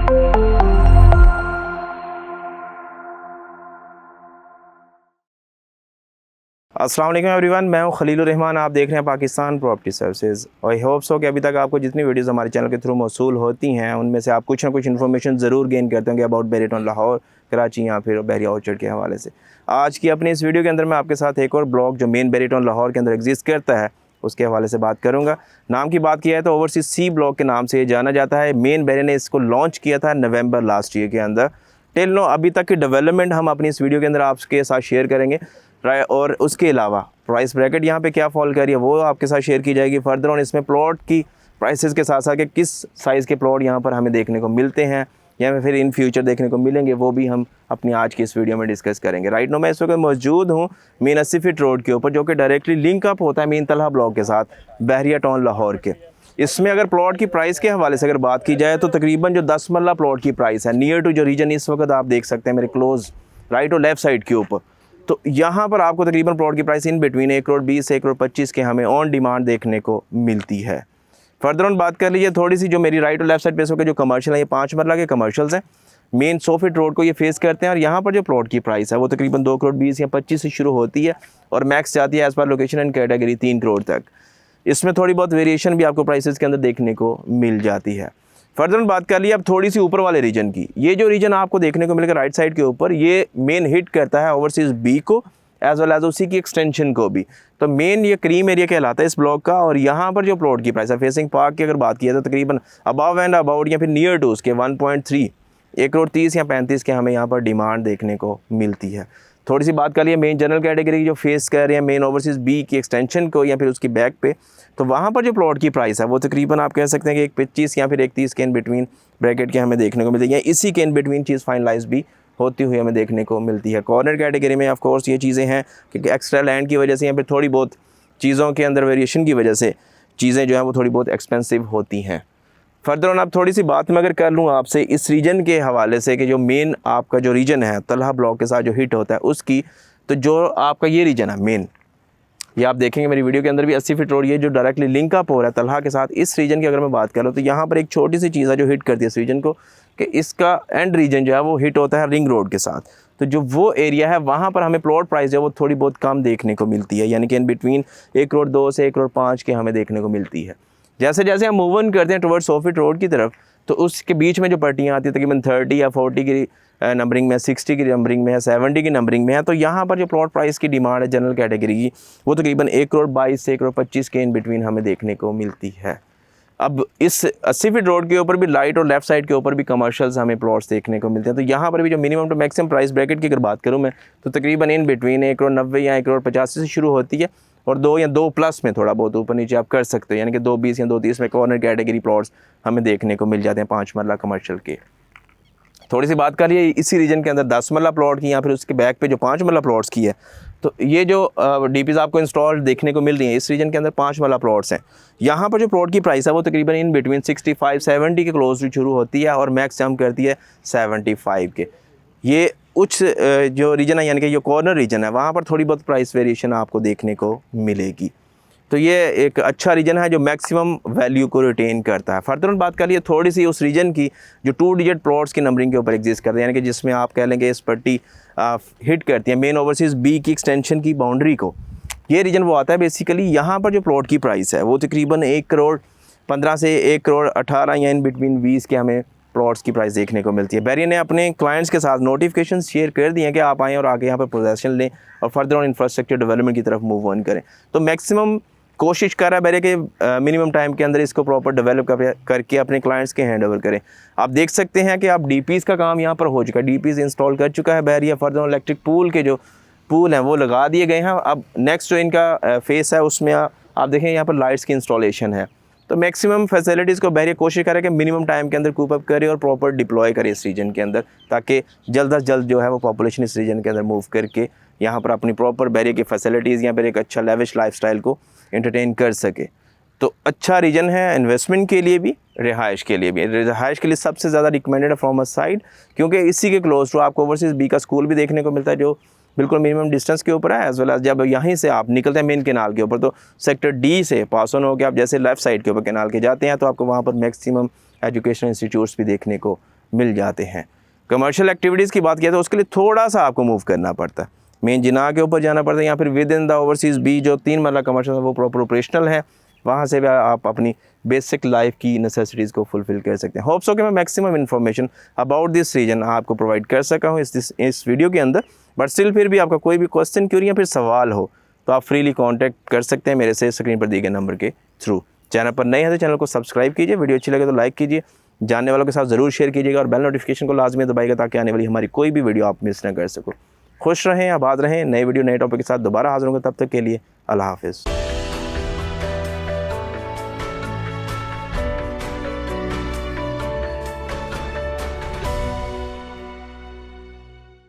अस्सलाम वालेकुम एवरीवन, मैं हूं खलीलुर रहमान। आप देख रहे हैं Pakistan property services. I hope so कि अभी तक आपको जितनी वीडियोस हमारे चैनल के थ्रू मौसूल होती हैं उनमें से आप कुछ ना कुछ इन्फॉर्मेशन ज़रूर गेन करते होंगे अबाउट बैरिया टाउन लाहौर, कराची या फिर बैरिया ऑर्चर्ड के हवाले से। आज की अपनी इस वीडियो के अंदर मैं आपके साथ एक और ब्लॉक जो मेन बैरिया टाउन लाहौर के अंदर एग्जिस्ट करता है उसके हवाले से बात करूँगा। नाम की बात किया है तो ओवरसीज सी ब्लॉक के नाम से ये जाना जाता है। मेन बैरिया ने इसको लॉन्च किया था नवंबर लास्ट ईयर के अंदर। टिल नो अभी तक की डेवलपमेंट हम अपनी इस वीडियो के अंदर आपके साथ शेयर करेंगे, और उसके अलावा प्राइस ब्रैकेट यहाँ पे क्या फॉल कर रही है वो आपके साथ शेयर की जाएगी। फर्दर ऑन इसमें प्लॉट की प्राइसेस के साथ साथ कि किस साइज़ के प्लॉट यहाँ पर हमें देखने को मिलते हैं या फिर इन फ्यूचर देखने को मिलेंगे वो भी हम अपनी आज की इस वीडियो में डिस्कस करेंगे। राइट नो मैं इस वक्त मौजूद हूँ मेन 80 फीट रोड के ऊपर, जो कि डायरेक्टली लिंक अप होता है मेन तलहा ब्लॉक के साथ बैरिया टाउन लाहौर के। इसमें अगर प्लॉट की प्राइस के हवाले से अगर बात की जाए तो तकरीबन जो 10 मरला प्लॉट की प्राइस है नियर टू जो रीजन इस वक्त आप देख सकते हैं मेरे क्लोज राइट और लेफ्ट साइड के ऊपर, तो यहाँ पर आपको तकरीबन प्लॉट की प्राइस इन बिटवीन 1 करोड़ 20 से 1 करोड़ 25 के हमें ऑन डिमांड देखने को मिलती है। फर्दर ऑन बात कर लीजिए थोड़ी सी जो मेरी राइट और लेफ्ट साइड पे के जो कमर्शियल है ये 5 मरला के कमर्शियल्स हैं, मेन 100 फीट रोड को ये फेस करते हैं। और यहाँ पर जो प्लॉट की प्राइस है वो तकरीबन 2 करोड़ 20 या 25 से शुरू होती है और मैक्स जाती है as per location and category 3 crore तक। इसमें थोड़ी बहुत वेरिएशन भी आपको प्राइसेस के अंदर देखने को मिल जाती है। फर्दर बात कर लिया अब थोड़ी सी ऊपर वाले रीजन की। ये जो रीजन आपको देखने को मिलेगा राइट साइड के ऊपर, ये मेन हिट करता है ओवरसीज बी को एज वेल एज उसी की एक्सटेंशन को भी। तो मेन ये क्रीम एरिया कहलाता है इस ब्लॉक का। और यहाँ पर जो प्लॉट की प्राइस है फेसिंग पार्क की अगर बात की तो तकरीबन अबाव एंड अबाउट या फिर नियर टू उसके 1.3 1 करोड़ 30 या 35 के हमें यहाँ पर डिमांड देखने को मिलती है। थोड़ी सी बात कर लिए मेन जनरल कैटेगरी जो फेस कर रहे हैं मेन ओवरसीज बी की एक्सटेंशन को या फिर उसकी बैक पे, तो वहाँ पर जो प्लॉट की प्राइस है वो तकरीबन आप कह सकते हैं कि 25 या फिर 31 के इन बिटवीन ब्रैकेट के हमें देखने को मिलती है। इसी के इन बिटवीन चीज़ फाइनलाइज भी होती हुई हमें देखने को मिलती है। कॉर्नर कैटेगरी में ऑफ कोर्स ये चीज़ें हैं क्योंकि एक्स्ट्रा लैंड की वजह से या फिर थोड़ी बहुत चीज़ों के अंदर वेरिएशन की वजह से चीज़ें जो हैं वो थोड़ी बहुत एक्सपेंसिव होती हैं। फर्दर ऑन आप थोड़ी सी बात मैं अगर कर लूँ आपसे इस रीजन के हवाले से कि जो मेन आपका जो रीजन है तलहा ब्लॉक के साथ जो हिट होता है उसकी, तो जो आपका ये रीजन है मेन, ये आप देखेंगे मेरी वीडियो के अंदर भी 80 फीट रोड ये जो डायरेक्टली लिंक अप हो रहा है तलहा के साथ, इस रीजन की अगर मैं बात करूँ तो यहाँ पर एक छोटी सी चीज़ है जो हिट करती है इस रीजन को कि इसका एंड रीजन जो है वो हिट होता है रिंग रोड के साथ। तो जो वो एरिया है वहाँ पर हमें प्लॉट प्राइस जो है वो थोड़ी बहुत कम देखने को मिलती है, यानी कि इन बिटवीन 1 करोड़ 2 से 1 करोड़ 5 के हमें देखने को मिलती है। जैसे जैसे हम मूव ऑन करते हैं टुवर्ड्स 100 फीट रोड की तरफ तो उसके बीच में जो पट्टियाँ आती है तकरीबन 30 या 40 की नंबरिंग में, 60 की नंबरिंग में है, 70 की नंबरिंग में है, तो यहाँ पर जो प्लॉट प्राइस की डिमांड है जनरल कैटेगरी की वो तकरीबन 1 करोड़ 22 से 1 करोड़ 25 के इन बिटवीन हमें देखने को मिलती है। अब इस 80 फीट रोड के ऊपर भी लाइट और लेफ्ट साइड के ऊपर भी कमर्शियल्स हमें प्लॉट्स देखने को मिलते हैं। तो यहाँ पर भी जो minimum to maximum price bracket की अगर बात करूँ मैं तो तकरीबन इन बिटवीन 1 करोड़ 90 या 1 करोड़ 85 से शुरू होती है और 2 या 2 प्लस में थोड़ा बहुत ऊपर नीचे आप कर सकते हो, यानी कि 2.20 या 2.30 में कॉर्नर कैटेगरी प्लॉट्स हमें देखने को मिल जाते हैं 5 मरला कमर्शियल के। थोड़ी सी बात करिए इसी रीजन के अंदर 10 मरला प्लॉट की या फिर उसके बैक पे जो 5 मरला प्लॉट्स की है, तो ये जो डीपीज़ आपको इंस्टॉल देखने को मिल रही हैं इस रीजन के अंदर 5 मरला प्लॉट्स हैं। यहाँ पर जो प्लॉट की प्राइस है वो तकरीबन इन बिटवीन 65-70 के क्लोज शुरू होती है और मैक्स जम करती है 75 के। ये उच्च जो रीजन है यानी कि जो कॉर्नर रीजन है वहाँ पर थोड़ी बहुत प्राइस वेरिएशन आपको देखने को मिलेगी। तो ये एक अच्छा रीजन है जो मैक्सिमम वैल्यू को रिटेन करता है। फर्दर बात कर लिए थोड़ी सी उस रीजन की जो 2 डिजिट प्लॉट्स की नंबरिंग के ऊपर एग्जिस्ट करते हैं, यानी कि जिसमें आप कह लेंगे इस पट्टी हिट करती है मेन ओवरसीज बी की एक्सटेंशन की बाउंड्री को। ये रीजन वो आता है बेसिकली यहाँ पर जो प्लॉट की प्राइस है वो तकरीबन 1 करोड़ 15 से 1 करोड़ 18 या इन बिटवीन 20 के हमें प्लॉट्स की प्राइस देखने को मिलती है। बैरिया ने अपने क्लाइंट्स के साथ नोटिफिकेशन शेयर कर दिए हैं कि आप आएँ और आगे यहाँ पर पोजेसन लें और फर्दर ऑन इंफ्रास्ट्रक्चर डेवलपमेंट की तरफ मूव ऑन करें। तो मैक्सिमम कोशिश कर रहा है बैरिया के मिनिमम टाइम के अंदर इसको प्रॉपर डेवलप करके अपने क्लाइंट्स के हैंड ओवर करें। आप देख सकते हैं कि आप डीपीज़ का काम यहाँ पर हो चुका है, डीपीज़ इंस्टॉल कर चुका है बैरिया। फर्दर इलेक्ट्रिक पूल के जो पूल हैं वो लगा दिए गए हैं। अब नेक्स्ट जो इनका फेस है उसमें आप देखें यहाँ पर लाइट्स की इंस्टॉलेशन है। तो मैक्सिमम फैसिलिटीज़ को बैरिया कोशिश करे कि मिनिमम टाइम के अंदर कूप अप करे और प्रॉपर डिप्लॉय करे इस रीजन के अंदर, ताकि जल्द अज जल्द जो है वो पॉपुलेशन इस रीजन के अंदर मूव करके यहाँ पर अपनी प्रॉपर बैरिया की फैसिलिटीज़ या फिर एक अच्छा लेविश लाइफस्टाइल को एंटरटेन कर सके। तो अच्छा रीजन है इन्वेस्टमेंट के लिए भी, रिहाइश के लिए भी। रिहाइश के लिए सबसे ज़्यादा रिकमेंडेड है फ्रॉम अ साइड, क्योंकि इसी के क्लोज टू आपको ओवरसीज बी का स्कूल भी देखने को मिलता है जो बिल्कुल मिनिमम डिस्टेंस के ऊपर है। एज वेल एज जब यहीं से आप निकलते हैं मेन कैनाल के ऊपर तो सेक्टर डी से पास ऑन होकर आप जैसे लेफ़्ट साइड के ऊपर कैनाल के जाते हैं तो आपको वहाँ पर मैक्सिमम एजुकेशनल इंस्टीट्यूट्स भी देखने को मिल जाते हैं। कमर्शियल एक्टिविटीज़ की बात किया तो उसके लिए थोड़ा सा आपको मूव करना पड़ता है, मेन जिना के ऊपर जाना पड़ता है, या फिर within the overseas B जो 3 मरला कमर्शियल है वो प्रॉपर ऑपरेशनल है, वहाँ से भी आप अपनी बेसिक लाइफ की नेसेसिटीज़ को फुलफ़िल कर सकते हैं। होप्स हो कि मैं maximum information about this region आपको प्रोवाइड कर सका हूँ इस वीडियो के अंदर। बट स्टिल फिर भी आपका कोई भी क्वेश्चन, क्यूरी या फिर सवाल हो तो आप फ्रीली कॉन्टैक्ट कर सकते हैं मेरे से स्क्रीन पर दिए गए नंबर के थ्रू। चैनल पर नए हैं तो चैनल को सब्सक्राइब कीजिए, वीडियो अच्छी लगे तो लाइक कीजिए, जानने वालों के साथ ज़रूर शेयर कीजिएगा और बेल नोटिफिकेशन को लाजमी दबाइएगा ताकि आने वाली हमारी कोई भी वीडियो आप मिस ना कर सको। खुश रहें, आबाद रहें, नए वीडियो नए टॉपिक के साथ दोबारा हाजिर होंगे, तब तक के लिए अल्लाह हाफिज़।